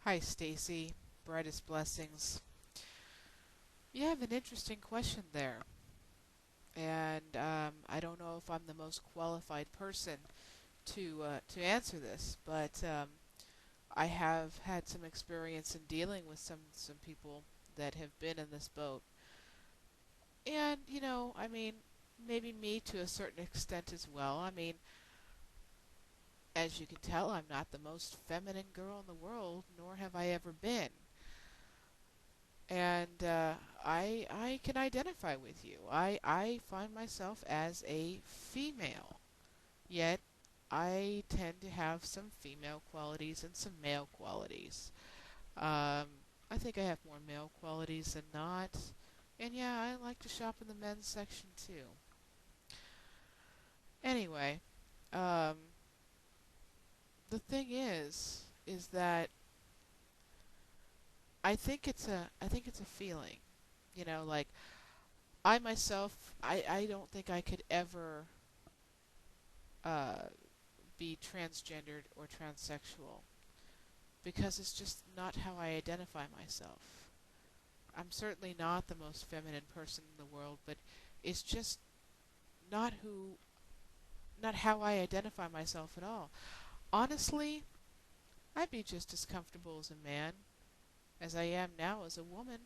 Hi, Stacy. Brightest blessings. You have an interesting question there, and I don't know if I'm the most qualified person to answer this, but I have had some experience in dealing with some people that have been in this boat, and maybe me to a certain extent as well. As you can tell, I'm not the most feminine girl in the world, nor have I ever been. And I can identify with you. I find myself as a female, yet I tend to have some female qualities and some male qualities. Um, I think I have more male qualities than not. And yeah, I like to shop in the men's section too. Anyway, um, the thing is that I think it's a feeling. Like I myself, I don't think I could ever uh, be transgendered or transsexual because it's just not how I identify myself. I'm certainly not the most feminine person in the world, but it's just not not how I identify myself at all. Honestly, I'd be just as comfortable as a man as I am now as a woman.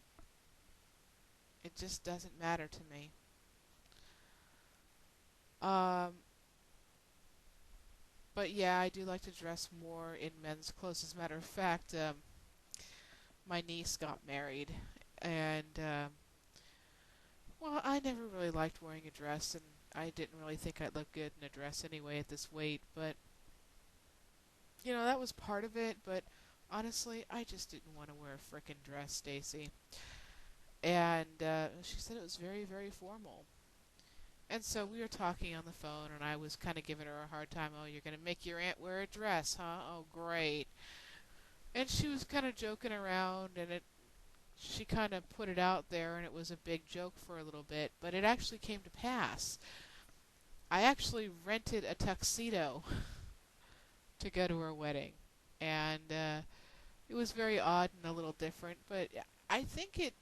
It just doesn't matter to me. Um, but yeah, I do like to dress more in men's clothes. As a matter of fact, my niece got married, and well, I never really liked wearing a dress, and I didn't really think I'd look good in a dress anyway at this weight, but that was part of it, but honestly, I just didn't want to wear a frickin' dress, Stacy. And she said it was very, very formal. And so we were talking on the phone, and I was kind of giving her a hard time. Oh, you're going to make your aunt wear a dress, huh? Oh, great. And she was kind of joking around, and she kind of put it out there, and it was a big joke for a little bit, but it actually came to pass. I actually rented a tuxedo to go to her wedding, and it was very odd and a little different, but I think it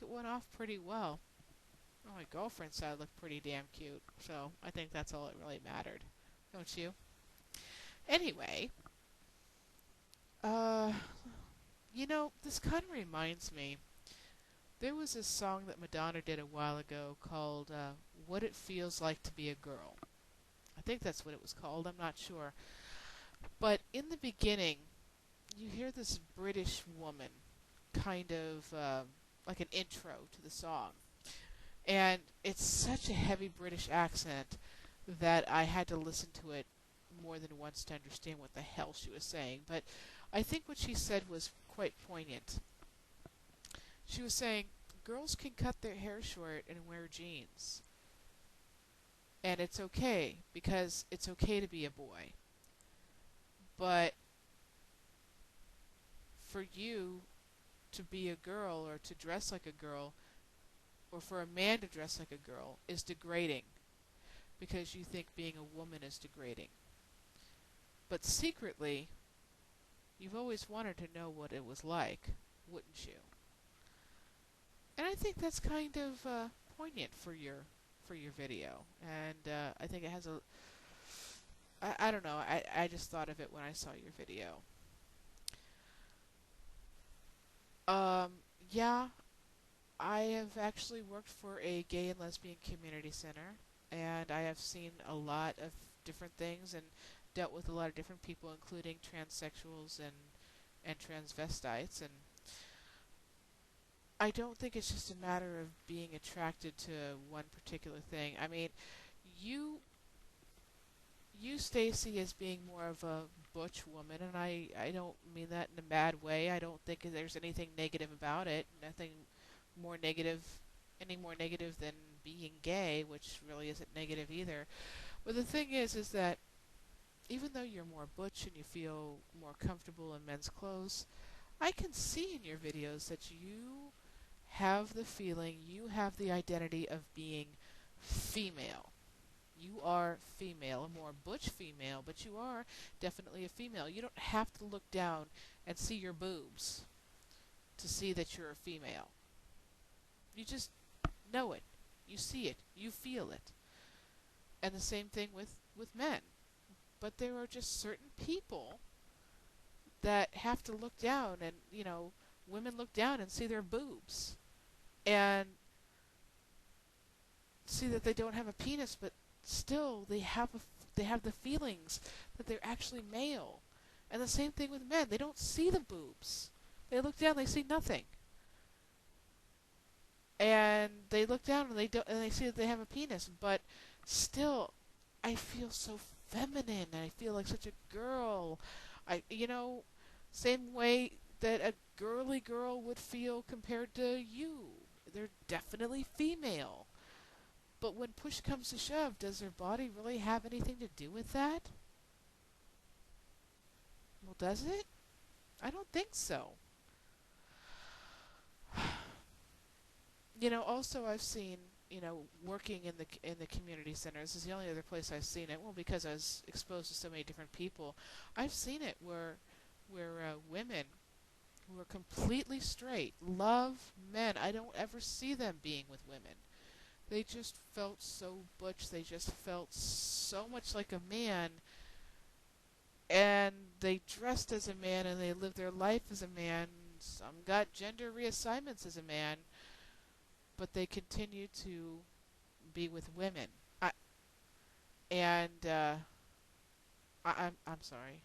went off pretty well. Well, my girlfriend said I looked pretty damn cute, so I think that's all that really mattered, don't you? Anyway, uh, this kind of reminds me. There was this song that Madonna did a while ago called "What It Feels Like to Be a Girl." I think that's what it was called. I'm not sure. But in the beginning, you hear this British woman, kind of like an intro to the song. And it's such a heavy British accent that I had to listen to it more than once to understand what the hell she was saying. But I think what she said was quite poignant. She was saying, girls can cut their hair short and wear jeans. And it's okay, because it's okay to be a boy. But for you to be a girl or to dress like a girl, or for a man to dress like a girl, is degrading because you think being a woman is degrading. But secretly, you've always wanted to know what it was like, wouldn't you? And I think that's kind of poignant for your video. And I think it has a I don't know. I just thought of it when I saw your video. Um, yeah, I have actually worked for a gay and lesbian community center, and I have seen a lot of different things and dealt with a lot of different people, including transsexuals and transvestites. And I don't think it's just a matter of being attracted to one particular thing. You you Stacy as being more of a butch woman, and I don't mean that in a bad way. I don't think there's anything negative about it. Nothing more negative, any more negative than being gay, which really isn't negative either. But the thing is that even though you're more butch and you feel more comfortable in men's clothes, I can see in your videos that you have the feeling, you have the identity of being female. You are female, a more butch female, but you are definitely a female. You don't have to look down and see your boobs to see that you're a female. You just know it. You see it. You feel it. And the same thing with men. But there are just certain people that have to look down and, women look down and see their boobs and see that they don't have a penis, but still they have the feelings that they're actually male. And the same thing with men. They don't see the boobs. They look down, they see nothing. And they look down and they see that they have a penis, but still I feel so feminine. I feel like such a girl. Same way that a girly girl would feel compared to you. They're definitely female. But when push comes to shove, does their body really have anything to do with that? Well, does it? I don't think so. Also I've seen, working in the community center. This is the only other place I've seen it. Well, because I was exposed to so many different people, I've seen it where women who are completely straight love men. I don't ever see them being with women. They just felt so butch. They just felt so much like a man, and they dressed as a man and they lived their life as a man. Some got gender reassignments as a man, but they continue to be with women. And I'm sorry.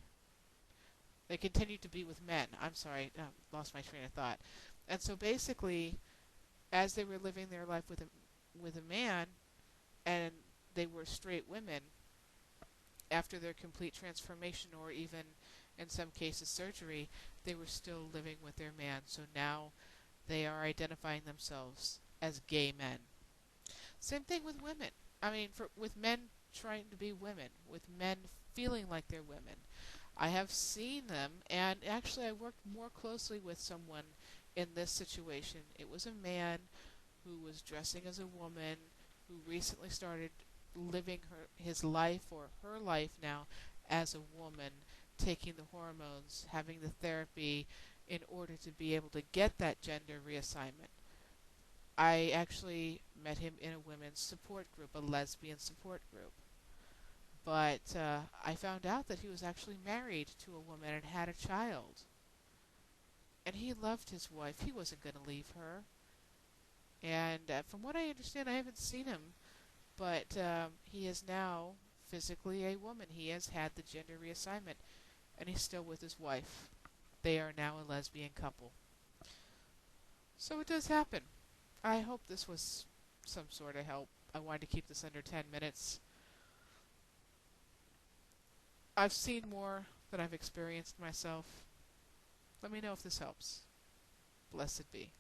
They continue to be with men. I'm sorry, lost my train of thought. And so basically, as they were living their life with a man, and they were straight women, after their complete transformation, or even in some cases surgery, they were still living with their man. So now they are identifying themselves as gay men. Same thing with women. I mean, with men trying to be women, with men feeling like they're women. I have seen them, and actually I worked more closely with someone in this situation. It was a man who was dressing as a woman, who recently started living his life, or her life now, as a woman, taking the hormones, having the therapy in order to be able to get that gender reassignment. I actually met him in a women's support group, a lesbian support group. But I found out that he was actually married to a woman and had a child. And he loved his wife. He wasn't going to leave her. And from what I understand, I haven't seen him, but he is now physically a woman. He has had the gender reassignment, and he's still with his wife. They are now a lesbian couple. So it does happen. I hope this was some sort of help. I wanted to keep this under 10 minutes. I've seen more than I've experienced myself. Let me know if this helps. Blessed be.